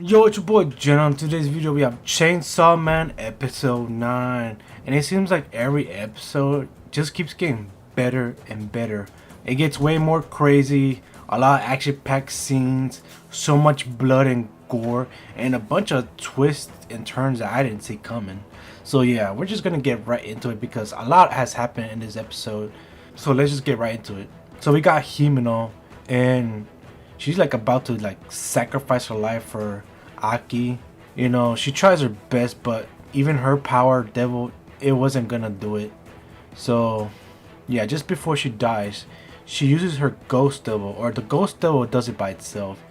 Yo, it's your boy Jen. On today's video, we have Chainsaw Man episode 9. And it seems like every episode just keeps getting better and better. It gets way more crazy, a lot of action-packed scenes, so much blood and gore, and a bunch of twists and turns that I didn't see coming. So yeah, we're just gonna get right into it because a lot has happened in this episode. So let's just get right into it. So we got Himeno, and she's like about to like sacrifice her life for Aki. You know, she tries her best, but even her power devil, it wasn't gonna do it. So yeah, just before she dies, she uses her ghost devil, or the ghost devil does it by itself.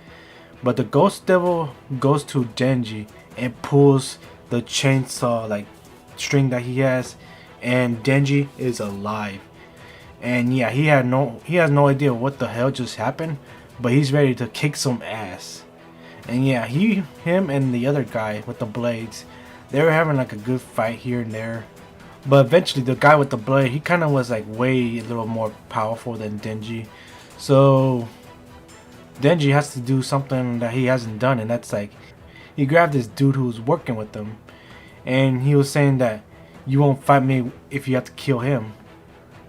But the ghost devil goes to Denji and pulls the chainsaw like string that he has, and Denji is alive. And yeah, he has no idea what the hell just happened, but he's ready to kick some ass. And yeah, him and the other guy with the blades, they were having like a good fight here and there. But eventually the guy with the blade, he kind of was like way a little more powerful than Denji. So Denji has to do something that he hasn't done, and that's like he grabbed this dude who was working with him, and he was saying that you won't fight me if you have to kill him.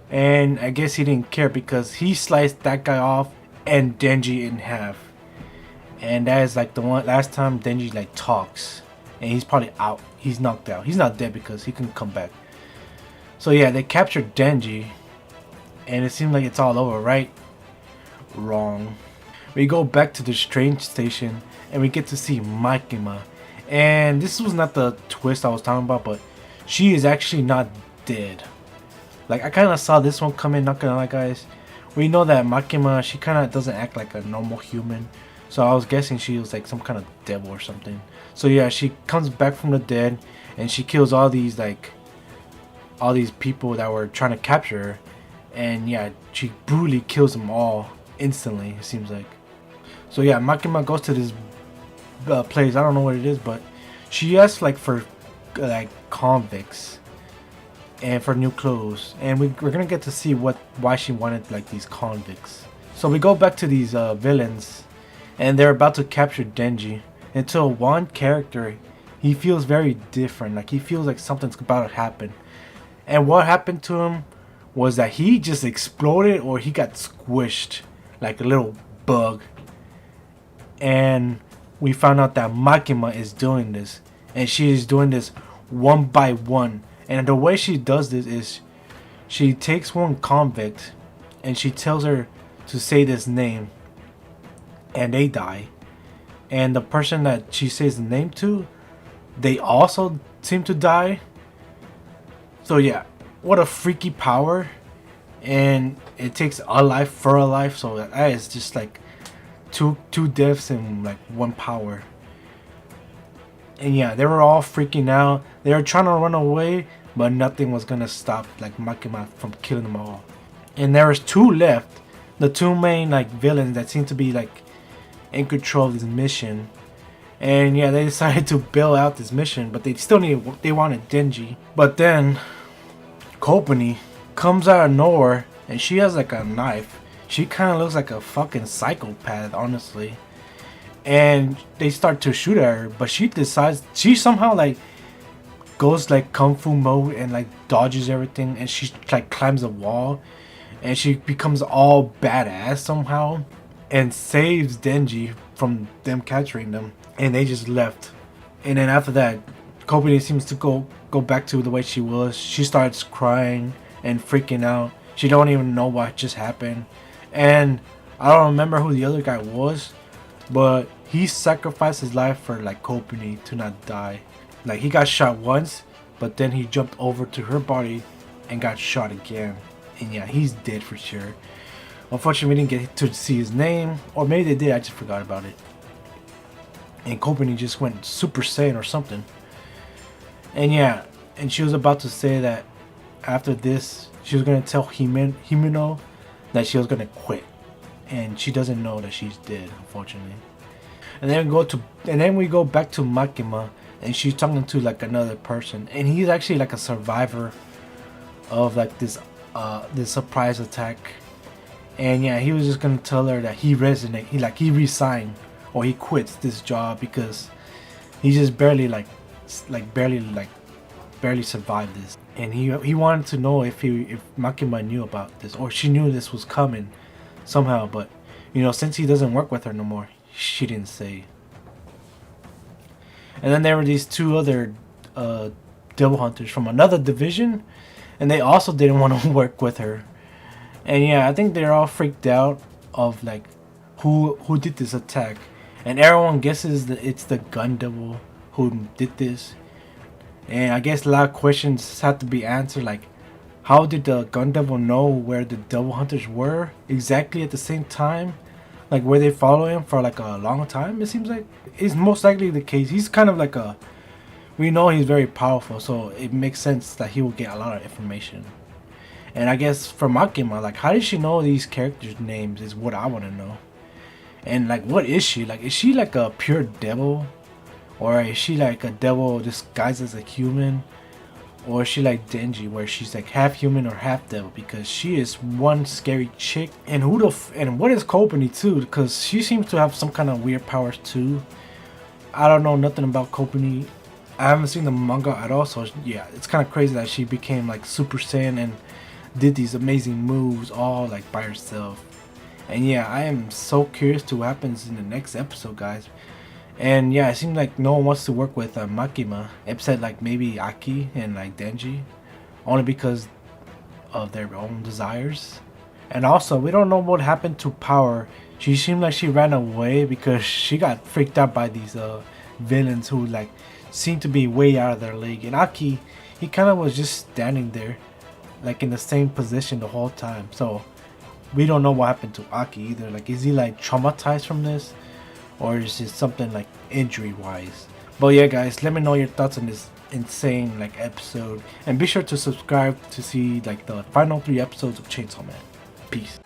And I guess he didn't care because he sliced that guy off and Denji in half. And that is like the one last time Denji like talks, and he's probably out. He's knocked out. He's not dead because he can come back. So yeah, they captured Denji, and it seems like it's all over, right? Wrong. We go back to the train station, and we get to see Makima. And this was not the twist I was talking about, but she is actually not dead. Like, I kind of saw this one coming, not gonna lie, guys. We know that Makima, she kind of doesn't act like a normal human. So I was guessing she was like some kind of devil or something. So yeah, she comes back from the dead, and she kills all these people that were trying to capture her. And yeah, she brutally kills them all instantly, it seems like. So yeah, Makima goes to this place, I don't know what it is, but she asks like for like convicts and for new clothes, and we're gonna get to see why she wanted like these convicts. So we go back to these villains, and they're about to capture Denji, until one character, he feels very different, like he feels like something's about to happen. And what happened to him was that he just exploded, or he got squished like a little bug. And we found out that Makima is doing this, and she is doing this one by one. And the way she does this is she takes one convict and she tells her to say this name, and they die. And the person that she says the name to, they also seem to die. So yeah, what a freaky power. And it takes a life for a life, so that is just like two deaths in like one power. And yeah, they were all freaking out. They were trying to run away, but nothing was gonna stop like Makima from killing them all. And there was two left, the two main like villains that seem to be like in control of this mission. And yeah, they decided to bail out this mission, but they wanted Denji. But then Kopani comes out of nowhere, and she has like a knife. She kind of looks like a fucking psychopath, honestly. And they start to shoot at her, but she somehow like goes like kung fu mode and like dodges everything, and she like climbs a wall, and she becomes all badass somehow and saves Denji from them capturing them, and they just left. And then after that, Kopani seems to go back to the way she was. She starts crying and freaking out. She don't even know what just happened. And I don't remember who the other guy was, but he sacrificed his life for like Kopani to not die. Like, he got shot once, but then he jumped over to her body and got shot again. And yeah, he's dead for sure. Unfortunately, we didn't get to see his name, or maybe they did, I just forgot about it. And Kopani just went Super Saiyan or something. And yeah, and she was about to say that after this, she was gonna tell Himeno that she was gonna quit, and she doesn't know that she's dead, unfortunately. And then we go back to Makima, and she's talking to like another person, and he's actually like a survivor of like this surprise attack. And yeah, he was just gonna tell her that he resigned or he quits this job because he just barely barely survived this. And he wanted to know if Makima knew about this, or she knew this was coming somehow. But since he doesn't work with her no more, she didn't say. And then there were these two other devil hunters from another division, and they also didn't want to work with her. And yeah, I think they're all freaked out of like who did this attack, and everyone guesses that it's the gun devil who did this. And I guess a lot of questions have to be answered, like how did the gun devil know where the devil hunters were exactly at the same time? Like, were they following him for like a long time? It seems like it's most likely the case. He's kind of like we know he's very powerful, so it makes sense that he will get a lot of information. And I guess for Makima, like, how did she know these characters' names is what I want to know. And like, what is she? Like, is she like a pure devil? Or is she like a devil disguised as a human? Or is she like Denji, where she's like half human or half devil? Because she is one scary chick. And and what is Kopani too? Because she seems to have some kind of weird powers too. I don't know nothing about Kopani. I haven't seen the manga at all, so yeah, it's kind of crazy that she became like Super Saiyan and did these amazing moves all like by herself. And yeah, I am so curious to what happens in the next episode, guys. And yeah, it seems like no one wants to work with Makima, except like maybe Aki and like Denji, only because of their own desires. And also, we don't know what happened to Power. She seemed like she ran away because she got freaked out by these villains who like seemed to be way out of their league. And Aki, he kind of was just standing there, like in the same position the whole time. So we don't know what happened to Aki either. Like, is he like traumatized from this? Or is it something like injury wise? But yeah, guys, let me know your thoughts on this insane like episode, and be sure to subscribe to see like the final 3 episodes of Chainsaw Man. Peace.